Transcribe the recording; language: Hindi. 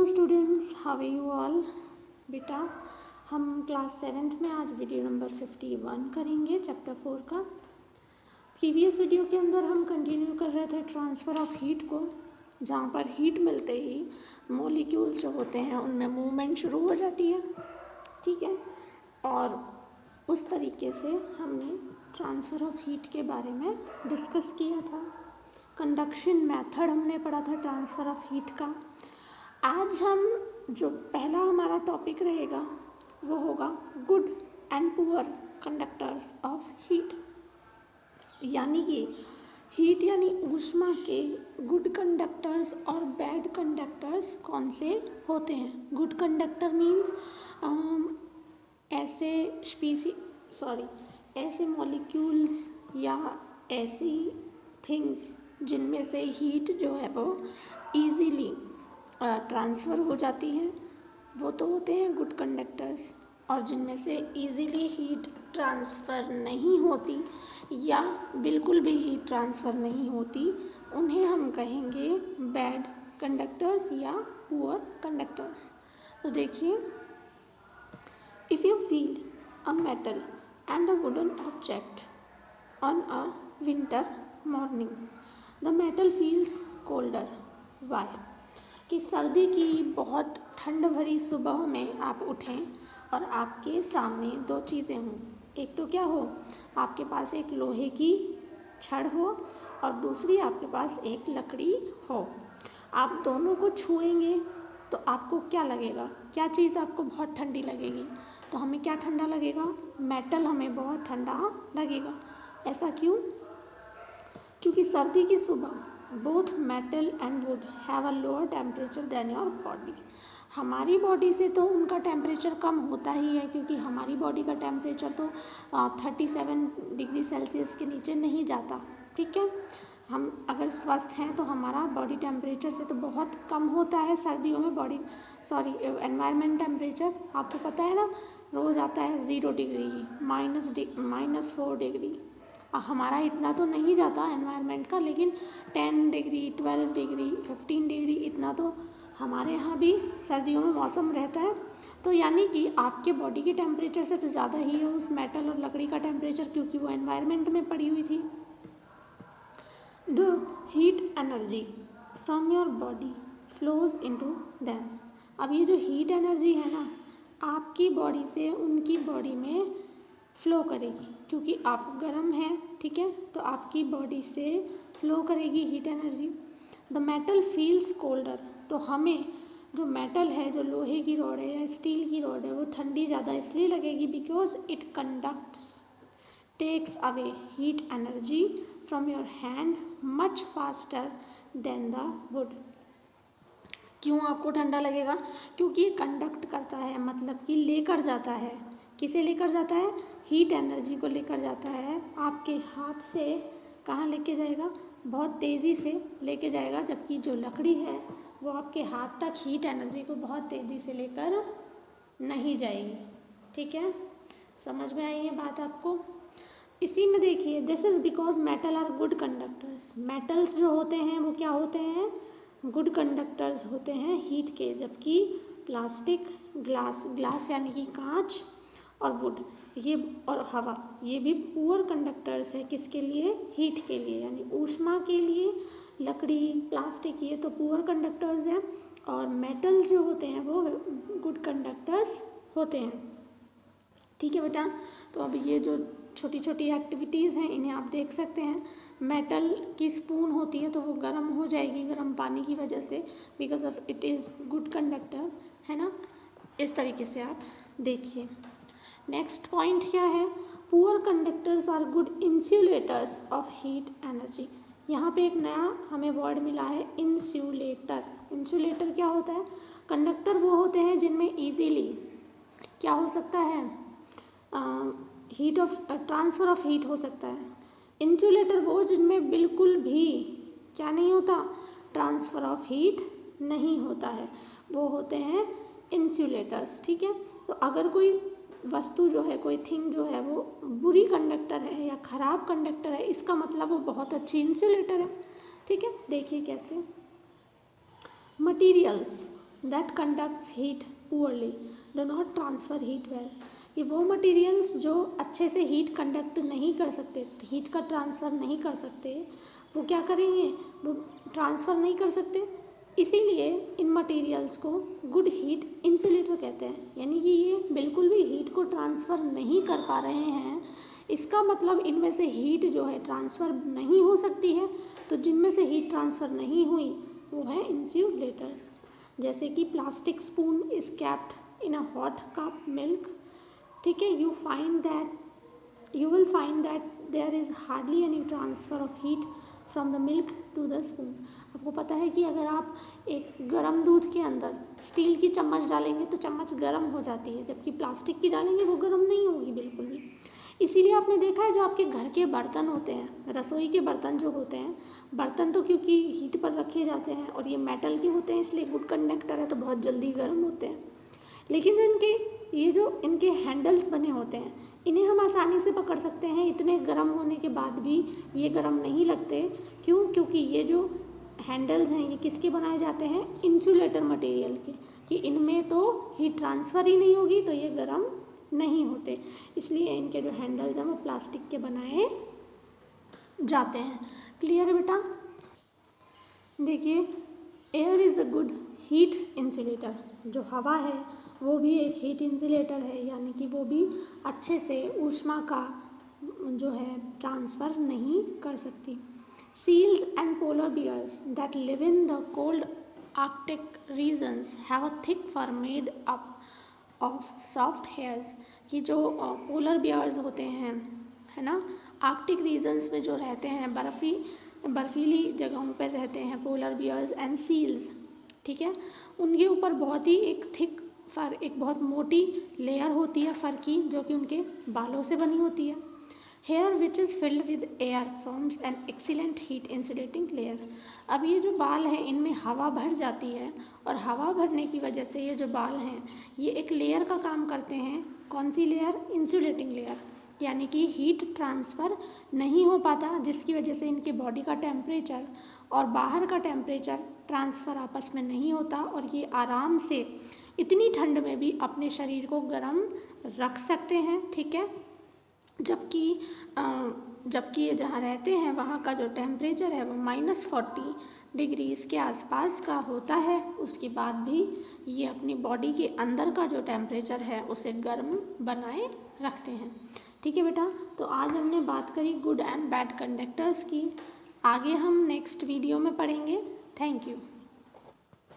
Students, how are you all. बेटा हम क्लास 7th में आज वीडियो नंबर 51 करेंगे चैप्टर 4 का। प्रीवियस वीडियो के अंदर हम कंटिन्यू कर रहे थे ट्रांसफ़र ऑफ हीट को, जहाँ पर हीट मिलते ही मॉलिक्यूल्स जो होते हैं उनमें मूवमेंट शुरू हो जाती है, ठीक है। और उस तरीके से हमने ट्रांसफ़र ऑफ हीट के बारे में डिस्कस किया था। कंडक्शन मेथड हमने पढ़ा था ट्रांसफ़र ऑफ हीट का। आज हम जो पहला हमारा टॉपिक रहेगा वो होगा good and poor conductors of heat, यानी कि हीट यानी ऊष्मा के गुड कंडक्टर्स और बैड कंडक्टर्स कौन से होते हैं। गुड कंडक्टर मीन्स ऐसे मॉलिक्यूल्स या ऐसी थिंग्स जिनमें से हीट जो है वो इजीली ट्रांसफ़र हो जाती है, वो तो होते हैं गुड कंडक्टर्स। और जिनमें से इजीली हीट ट्रांसफ़र नहीं होती या बिल्कुल भी हीट ट्रांसफ़र नहीं होती, उन्हें हम कहेंगे बैड कंडक्टर्स या पुअर कंडक्टर्स। तो देखिए, if you feel a metal and a wooden object on a winter morning, the metal feels colder. Why? कि सर्दी की बहुत ठंड भरी सुबह में आप उठें और आपके सामने दो चीज़ें हों। एक तो क्या हो, आपके पास एक लोहे की छड़ हो और दूसरी आपके पास एक लकड़ी हो। आप दोनों को छुएंगे तो आपको क्या लगेगा, क्या चीज़ आपको बहुत ठंडी लगेगी? तो हमें क्या ठंडा लगेगा? मेटल हमें बहुत ठंडा लगेगा। ऐसा क्यों? क्योंकि सर्दी की सुबह both metal and wood have a lower temperature than your body. हमारी बॉडी से तो उनका टेम्परेचर कम होता ही है, क्योंकि हमारी बॉडी का टेम्परेचर तो 37 डिग्री सेल्सियस के नीचे नहीं जाता, ठीक है। हम अगर स्वस्थ हैं तो हमारा बॉडी टेम्परेचर से तो बहुत कम होता है सर्दियों में एनवायरनमेंट टेम्परेचर आपको पता है ना, रोज़ आता है 0 डिग्री, -4 डिग्री। हमारा इतना तो नहीं जाता एनवायरनमेंट का, लेकिन 10 डिग्री, 12 डिग्री, 15 डिग्री इतना तो हमारे यहाँ भी सर्दियों में मौसम रहता है। तो यानी कि आपके बॉडी के टेम्परेचर से तो ज़्यादा ही है उस मेटल और लकड़ी का टेम्परेचर, क्योंकि वो एनवायरनमेंट में पड़ी हुई थी। The heat energy from your body flows into them. अब ये जो हीट एनर्जी है ना, आपकी बॉडी से उनकी बॉडी में फ़्लो करेगी, क्योंकि आप गर्म हैं, ठीक है, तो आपकी बॉडी से फ़्लो करेगी heat energy. The metal feels colder. तो हमें जो मेटल है, जो लोहे की रॉड है या स्टील की रॉड है, वो ठंडी ज़्यादा इसलिए लगेगी because it conducts takes away heat energy from your hand much faster than the wood. क्यों आपको ठंडा लगेगा? क्योंकि ये कंडक्ट करता है, मतलब कि लेकर जाता है। किसे लेकर जाता है? हीट एनर्जी को लेकर जाता है। आपके हाथ से कहाँ लेके जाएगा? बहुत तेज़ी से लेके जाएगा, जबकि जो लकड़ी है वो आपके हाथ तक हीट एनर्जी को बहुत तेज़ी से लेकर नहीं जाएगी, ठीक है। समझ में आई ये बात आपको? इसी में देखिए, this is because metal are good conductors. Metals जो होते हैं वो क्या होते हैं? गुड कंडक्टर्स होते हैं हीट के, जबकि प्लास्टिक, ग्लास यानी कि कांच और वुड ये और हवा ये भी पुअर कंडक्टर्स है। किसके लिए? हीट के लिए, यानी ऊष्मा के लिए। लकड़ी, प्लास्टिक ये तो पुअर कंडक्टर्स हैं, और मेटल्स जो होते हैं वो गुड कंडक्टर्स होते हैं, ठीक है बेटा। तो अब ये जो छोटी छोटी एक्टिविटीज़ हैं इन्हें आप देख सकते हैं। मेटल की स्पून होती है तो वो गर्म हो जाएगी गर्म पानी की वजह से, because of it is good conductor, है ना। इस तरीके से आप देखिए। नेक्स्ट पॉइंट क्या है? Poor conductors are good insulators of heat energy. यहाँ पे एक नया हमें वर्ड मिला है, इंसुलेटर। इंसुलेटर क्या होता है? कंडक्टर वो होते हैं जिनमें इजीली क्या हो सकता है? ट्रांसफ़र ऑफ हीट हो सकता है। इंसुलेटर वो जिनमें बिल्कुल भी क्या नहीं होता? ट्रांसफ़र ऑफ हीट नहीं होता है, वो होते हैं इंसुलेटर्स, ठीक है। तो अगर कोई वस्तु जो है, कोई थिंग जो है वो बुरी कंडक्टर है या ख़राब कंडक्टर है, इसका मतलब वो बहुत अच्छी इंसुलेटर है, ठीक है। देखिए कैसे। Materials that conducts heat poorly do not transfer heat well. ये वो मटेरियल्स जो अच्छे से हीट कंडक्ट नहीं कर सकते, हीट का ट्रांसफ़र नहीं कर सकते, वो क्या करेंगे, वो ट्रांसफ़र नहीं कर सकते, इसीलिए इन मटेरियल्स को गुड हीट इंसुलेटर कहते हैं। यानी कि ये बिल्कुल भी हीट को ट्रांसफ़र नहीं कर पा रहे हैं, इसका मतलब इनमें से हीट जो है ट्रांसफ़र नहीं हो सकती है। तो जिनमें से हीट ट्रांसफ़र नहीं हुई वो है इंसुलेटर्स। जैसे कि plastic spoon is capped in a hot cup milk, ठीक है, you will find that there is hardly any transfer of heat from the milk to the spoon। आपको पता है कि अगर आप एक गर्म दूध के अंदर स्टील की चम्मच डालेंगे तो चम्मच गर्म हो जाती है, जबकि प्लास्टिक की डालेंगे वो गर्म नहीं होगी बिल्कुल भी। इसीलिए आपने देखा है जो आपके घर के बर्तन होते हैं, रसोई के बर्तन जो होते हैं, बर्तन तो क्योंकि हीट पर रखे जाते हैं और ये मेटल के होते हैं इसलिए गुड कंडक्टर है तो बहुत जल्दी गर्म होते हैं। लेकिन जो इनके हैंडल्स बने होते हैं इन्हें हम आसानी से पकड़ सकते हैं, इतने गर्म होने के बाद भी ये गर्म नहीं लगते। क्यों? क्योंकि ये जो हैंडल्स हैं ये किसके बनाए जाते हैं, इंसुलेटर मटेरियल के, कि इनमें तो हीट ट्रांसफ़र ही नहीं होगी तो ये गर्म नहीं होते, इसलिए इनके जो हैंडल्स हैं वो प्लास्टिक के बनाए जाते हैं। क्लियर है बेटा? देखिए, air is a good heat insulator. जो हवा है वो भी एक हीट इंसुलेटर है, यानी कि वो भी अच्छे से ऊष्मा का जो है ट्रांसफ़र नहीं कर सकती। Seals and polar bears that live in the cold Arctic regions have a thick fur made up of soft hairs. कि जो पोलर बियर्स होते हैं, है ना, आर्कटिक रीजन्स में जो रहते हैं, बर्फीली जगहों पर रहते हैं पोलर बियर्स एंड सील्स, ठीक है, उनके ऊपर बहुत ही एक थिक फर, एक बहुत मोटी लेयर होती है फर की, जो कि उनके बालों से बनी होती है। Hair which is filled with air forms an excellent heat insulating layer. अब ये जो बाल हैं इनमें हवा भर जाती है और हवा भरने की वजह से ये जो बाल हैं ये एक लेयर का काम करते हैं। कौन सी लेयर? Insulating layer. यानी कि हीट ट्रांसफ़र नहीं हो पाता, जिसकी वजह से इनके बॉडी का टेम्परेचर और बाहर का टेम्परेचर ट्रांसफ़र आपस में नहीं होता और ये आराम से इतनी ठंड में भी अपने शरीर को गर्म रख सकते हैं, ठीक है। जबकि ये जहाँ रहते हैं वहाँ का जो टेम्परेचर है वो -40 डिग्रीज़ के आसपास का होता है, उसके बाद भी ये अपनी बॉडी के अंदर का जो टेम्परेचर है उसे गर्म बनाए रखते हैं, ठीक है बेटा। तो आज हमने बात करी गुड एंड बैड कंडक्टर्स की, आगे हम नेक्स्ट वीडियो में पढ़ेंगे। Thank you.